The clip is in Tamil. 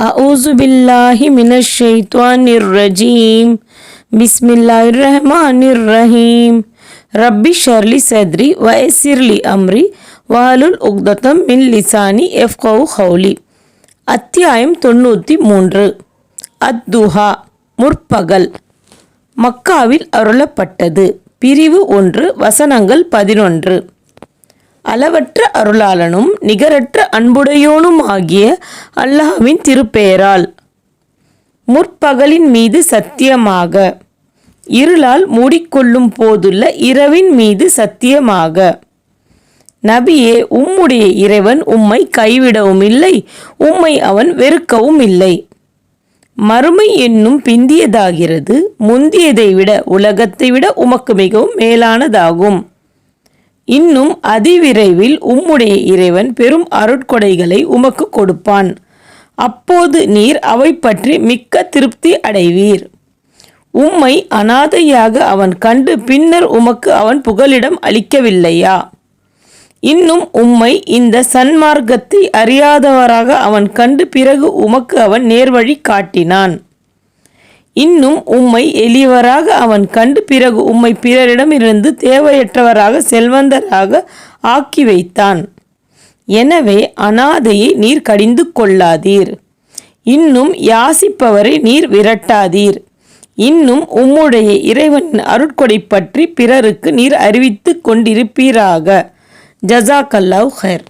அஊஸு பில்லாஹி மினஷ் ஷைத்வானிர் ரஜீம். பிஸ்மில்லாஹிர் ரஹ்மானிர் ரஹீம். ரப்பி ஷ்ரஹ்லி சத்ரி வயஸ்ஸிர்லி அம்ரி வஹ்லுல் உக்ததம் மின் லிசானி யஃப்கஹு கௌலி. அத்தியாயம் 93. அத்துஹா, முற்பகல். மக்காவில் அருளப்பட்டது. பிரிவு 1, வசனங்கள் 11. அளவற்ற அருளாளனும் நிகரற்ற அன்புடையோனும் ஆகிய அல்லாஹ்வின் திருப்பெயரால். முற்பகலின் மீது சத்தியமாக, இருளால் மூடிக்கொள்ளும் போதுள்ள இரவின் மீது சத்தியமாக. நபியே, உம்முடைய இறைவன் உம்மை கைவிடவும் இல்லை, உம்மை அவன் வெறுக்கவும் இல்லை. மறுமை என்னும் பிந்தியதாகிறது, முந்தியதை விட உலகத்தை விட உமக்கு மிகவும் மேலானதாகும். இன்னும் அதிவிரைவில் உம்முடைய இறைவன் பெரும் அருட்கொடைகளை உமக்கு கொடுப்பான். அப்போது நீர் அவை பற்றி மிக்க திருப்தி அடைவீர். உம்மை அனாதையாக அவன் கண்டு பின்னர் உமக்கு அவன் புகலிடம் அளிக்கவில்லையா? இன்னும் உம்மை இந்த சன்மார்க்கத்தை அறியாதவராக அவன் கண்டு பிறகு உமக்கு அவன் நேர்வழி காட்டினான். இன்னும் உம்மை எளியவராக அவன் கண்டு பிறகு உம்மை பிறரிடமிருந்து தேவையற்றவராக செல்வந்தராக ஆக்கி வைத்தான். எனவே அனாதையை நீர் கடிந்து கொள்ளாதீர். இன்னும் யாசிப்பவரை நீர் விரட்டாதீர். இன்னும் உம்முடைய இறைவனின் அருட்கொடை பற்றி பிறருக்கு நீர் அறிவித்து கொண்டிருப்பீராக. ஜஸாக்கல்லாஹு ஹைர்.